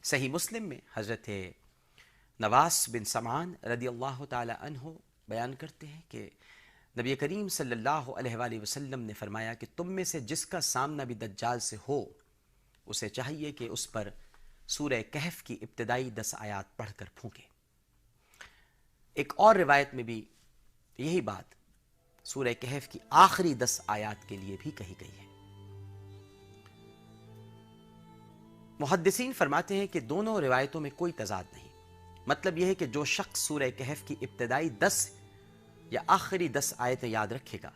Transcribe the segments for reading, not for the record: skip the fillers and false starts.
صحیح مسلم میں حضرت نواس بن سمعان رضی اللہ تعالی عنہ بیان کرتے ہیں کہ نبی کریم صلی اللہ علیہ وآلہ وسلم نے فرمایا کہ تم میں سے جس کا سامنا بھی دجال سے ہو اسے چاہیے کہ اس پر سورہ کہف کی ابتدائی 10 آیات پڑھ کر پھونکے۔ ایک اور روایت میں بھی یہی بات سورہ کہف کی آخری 10 آیات کے لیے بھی کہی گئی ہے۔ محدثین فرماتے ہیں کہ دونوں روایتوں میں کوئی تضاد نہیں، مطلب یہ ہے کہ جو شخص سورہ کہف کی ابتدائی 10 یا آخری 10 آیتیں یاد رکھے گا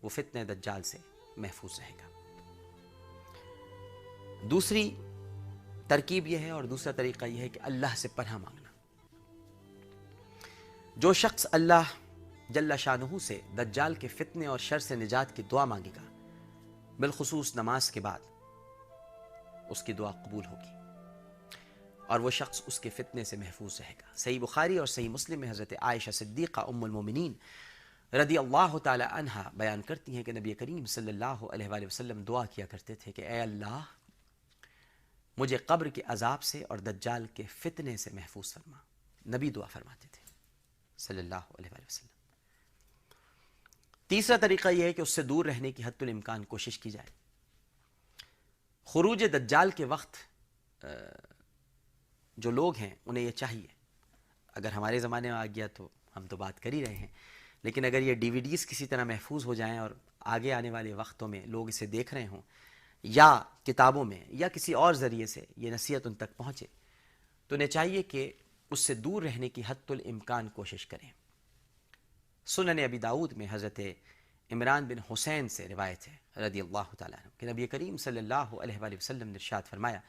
وہ فتنہ دجال سے محفوظ رہے گا۔ دوسری ترکیب یہ ہے اور دوسرا طریقہ یہ ہے کہ اللہ سے پناہ مانگنا۔ جو شخص اللہ جل شانہ سے دجال کے فتنے اور شر سے نجات کی دعا مانگے گا بالخصوص نماز کے بعد اس کی دعا قبول ہوگی اور وہ شخص اس کے فتنے سے محفوظ رہے گا۔ صحیح بخاری اور صحیح مسلم میں حضرت عائشہ صدیقہ ام المومنین رضی اللہ تعالی عنہا بیان کرتی ہیں کہ نبی کریم صلی اللہ علیہ وآلہ وسلم دعا کیا کرتے تھے کہ اے اللہ مجھے قبر کے عذاب سے اور دجال کے فتنے سے محفوظ فرما۔ نبی دعا فرماتے تھے صلی اللہ علیہ وآلہ وسلم۔ تیسرا طریقہ یہ ہے کہ اس سے دور رہنے کی حد الامکان کوشش کی جائے۔ خروج دجال کے وقت جو لوگ ہیں انہیں یہ چاہیے، اگر ہمارے زمانے میں آ گیا تو ہم تو بات کر ہی رہے ہیں، لیکن اگر یہ ڈی وی ڈیز کسی طرح محفوظ ہو جائیں اور آگے آنے والے وقتوں میں لوگ اسے دیکھ رہے ہوں یا کتابوں میں یا کسی اور ذریعے سے یہ نصیحت ان تک پہنچے تو انہیں چاہیے کہ اس سے دور رہنے کی حد الامکان کوشش کریں۔ سنن ابی داؤد میں حضرت عمران بن حسین سے روایت ہے رضی اللہ تعالیٰ عنہ کہ نبی کریم صلی اللہ علیہ وآلہ وسلم نے ارشاد فرمایا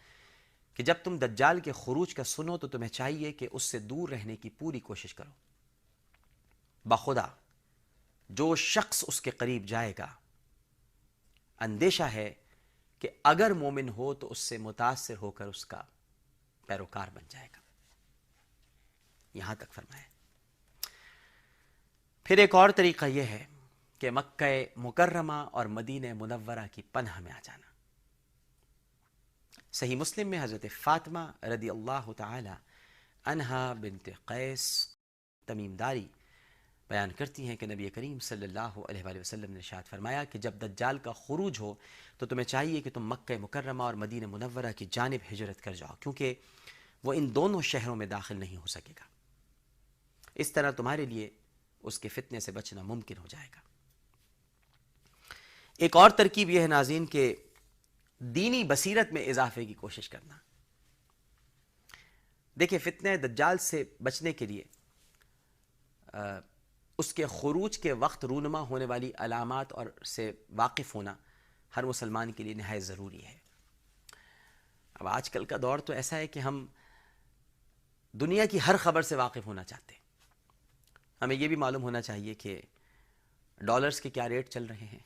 کہ جب تم دجال کے خروج کا سنو تو تمہیں چاہیے کہ اس سے دور رہنے کی پوری کوشش کرو۔ بخدا جو شخص اس کے قریب جائے گا اندیشہ ہے کہ اگر مومن ہو تو اس سے متاثر ہو کر اس کا پیروکار بن جائے گا، یہاں تک فرمایا۔ پھر ایک اور طریقہ یہ ہے کہ مکہ مکرمہ اور مدینہ منورہ کی پناہ میں آ جانا۔ صحیح مسلم میں حضرت فاطمہ رضی اللہ تعالی عنہا بنت قیس تمیم داری بیان کرتی ہیں کہ نبی کریم صلی اللہ علیہ وآلہ وسلم نے ارشاد فرمایا کہ جب دجال کا خروج ہو تو تمہیں چاہیے کہ تم مکہ مکرمہ اور مدینہ منورہ کی جانب ہجرت کر جاؤ، کیونکہ وہ ان دونوں شہروں میں داخل نہیں ہو سکے گا۔ اس طرح تمہارے لیے اس کے فتنے سے بچنا ممکن ہو جائے گا۔ ایک اور ترکیب یہ ہے ناظرین کہ دینی بصیرت میں اضافے کی کوشش کرنا۔ دیکھیں فتنہ دجال سے بچنے کے لیے اس کے خروج کے وقت رونما ہونے والی علامات اور سے واقف ہونا ہر مسلمان کے لیے نہایت ضروری ہے۔ اب آج کل کا دور تو ایسا ہے کہ ہم دنیا کی ہر خبر سے واقف ہونا چاہتے ہیں۔ ہمیں یہ بھی معلوم ہونا چاہیے کہ ڈالرز کے کیا ریٹ چل رہے ہیں،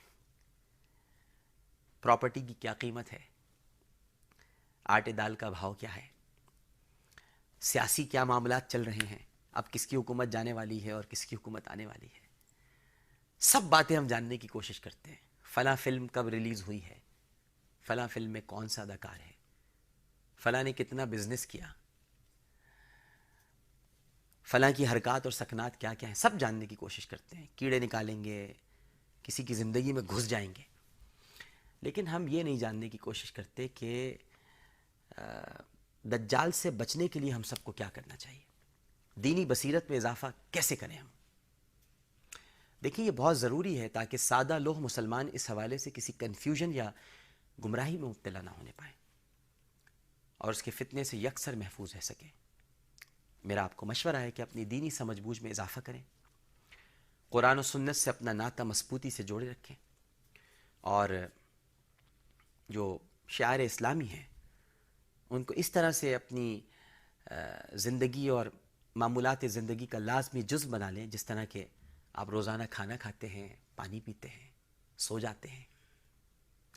پراپرٹی کی کیا قیمت ہے، آٹے دال کا بھاؤ کیا ہے، سیاسی کیا معاملات چل رہے ہیں، اب کس کی حکومت جانے والی ہے اور کس کی حکومت آنے والی ہے، سب باتیں ہم جاننے کی کوشش کرتے ہیں۔ فلاں فلم کب ریلیز ہوئی ہے، فلاں فلم میں کون سا اداکار ہے، فلاں نے کتنا بزنس کیا، فلاں کی حرکات اور سکنات کیا کیا ہیں، سب جاننے کی کوشش کرتے ہیں، کیڑے نکالیں گے، کسی کی زندگی میں گھس جائیں گے، لیکن ہم یہ نہیں جاننے کی کوشش کرتے کہ دجال سے بچنے کے لیے ہم سب کو کیا کرنا چاہیے، دینی بصیرت میں اضافہ کیسے کریں ہم۔ دیکھیں یہ بہت ضروری ہے تاکہ سادہ لوگ مسلمان اس حوالے سے کسی کنفیوژن یا گمراہی میں مبتلا نہ ہونے پائیں اور اس کے فتنے سے یکسر محفوظ رہ سکیں۔ میرا آپ کو مشورہ ہے کہ اپنی دینی سمجھ بوجھ میں اضافہ کریں، قرآن و سنت سے اپنا ناطہ مضبوطی سے جوڑے رکھیں اور جو شعائر اسلامی ہیں ان کو اس طرح سے اپنی زندگی اور معمولات زندگی کا لازمی جزو بنا لیں جس طرح کہ آپ روزانہ کھانا کھاتے ہیں، پانی پیتے ہیں، سو جاتے ہیں،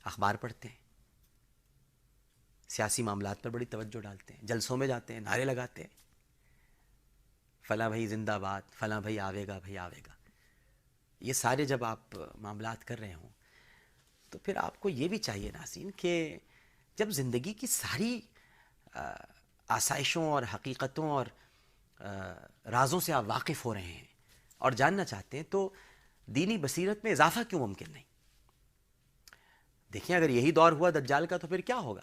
اخبار پڑھتے ہیں، سیاسی معاملات پر بڑی توجہ ڈالتے ہیں، جلسوں میں جاتے ہیں، نعرے لگاتے ہیں، فلاں بھائی زندہ باد، فلاں بھائی آوے گا، بھائی آوے گا۔ یہ سارے جب آپ معاملات کر رہے ہوں تو پھر آپ کو یہ بھی چاہیے ناظرین کہ جب زندگی کی ساری آسائشوں اور حقیقتوں اور رازوں سے آپ واقف ہو رہے ہیں اور جاننا چاہتے ہیں تو دینی بصیرت میں اضافہ کیوں ممکن نہیں؟ دیکھیں اگر یہی دور ہوا دجال کا تو پھر کیا ہوگا؟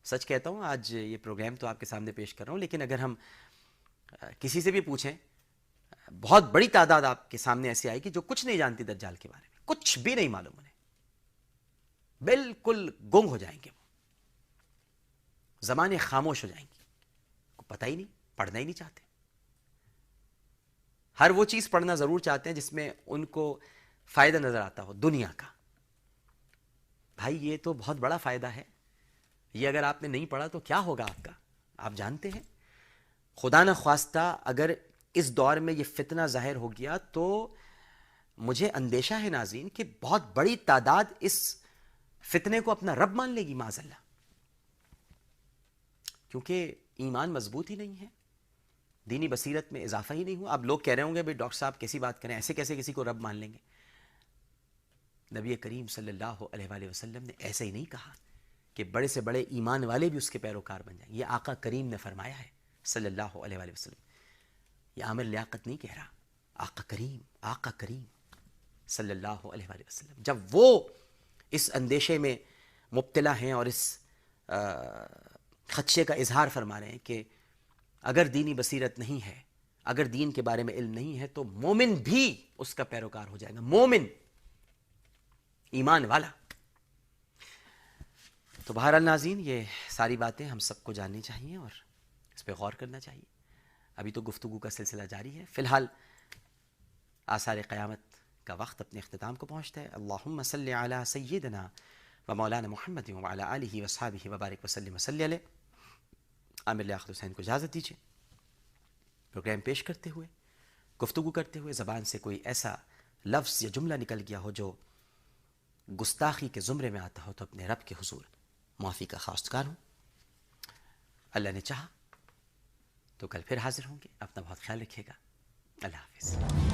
سچ کہتا ہوں آج یہ پروگرام تو آپ کے سامنے پیش کر رہا ہوں، لیکن اگر ہم کسی سے بھی پوچھیں، بہت بڑی تعداد آپ کے سامنے ایسی آئے گی جو کچھ نہیں جانتی دجال کے بارے میں، کچھ بھی نہیں معلوم انہیں، بالکل گنگ ہو جائیں گے، وہ زمانے خاموش ہو جائیں گی، پتہ ہی نہیں، پڑھنا ہی نہیں چاہتے، ہر وہ چیز پڑھنا ضرور چاہتے ہیں جس میں ان کو فائدہ نظر آتا ہو دنیا کا۔ بھائی یہ تو بہت بڑا فائدہ ہے، یہ اگر آپ نے نہیں پڑھا تو کیا ہوگا آپ کا؟ آپ جانتے ہیں خدا نہ خواستہ اگر اس دور میں یہ فتنہ ظاہر ہو گیا تو مجھے اندیشہ ہے ناظرین کہ بہت بڑی تعداد اس فتنے کو اپنا رب مان لے گی معاذ اللہ، کیونکہ ایمان مضبوط ہی نہیں ہے، دینی بصیرت میں اضافہ ہی نہیں ہوا۔ اب لوگ کہہ رہے ہوں گے بھائی ڈاکٹر صاحب کیسی بات کریں، ایسے کیسے کسی کو رب مان لیں گے؟ نبی کریم صلی اللہ علیہ وآلہ وسلم نے ایسے ہی نہیں کہا کہ بڑے سے بڑے ایمان والے بھی اس کے پیروکار بن جائیں، یہ آقا کریم نے فرمایا ہے صلی اللہ علیہ وآلہ وسلم، یہ عامر لیاقت نہیں کہہ رہا، آقا کریم صلی اللہ علیہ وآلہ وسلم جب وہ اس اندیشے میں مبتلا ہیں اور اس خدشے کا اظہار فرما رہے ہیں کہ اگر دینی بصیرت نہیں ہے، اگر دین کے بارے میں علم نہیں ہے تو مومن بھی اس کا پیروکار ہو جائے گا، مومن ایمان والا۔ تو بہرحال ناظرین یہ ساری باتیں ہم سب کو جاننی چاہیے اور اس پہ غور کرنا چاہیے۔ ابھی تو گفتگو کا سلسلہ جاری ہے، فی الحال آثار قیامت کا وقت اپنے اختتام کو پہنچتا ہے۔ اللہم صلی علی سیدنا و مولانا محمد وعلی آلہ وصحبہ وبارک وسلم وصلی علیہ۔ عامر لیاقت حسین کو اجازت دیجیے، پروگرام پیش کرتے ہوئے، گفتگو کرتے ہوئے زبان سے کوئی ایسا لفظ یا جملہ نکل گیا ہو جو گستاخی کے زمرے میں آتا ہو تو اپنے رب کے حضور معافی کا خواستگار ہوں۔ اللہ نے چاہا تو کل پھر حاضر ہوں گے، اپنا بہت خیال رکھیے گا، اللہ حافظ۔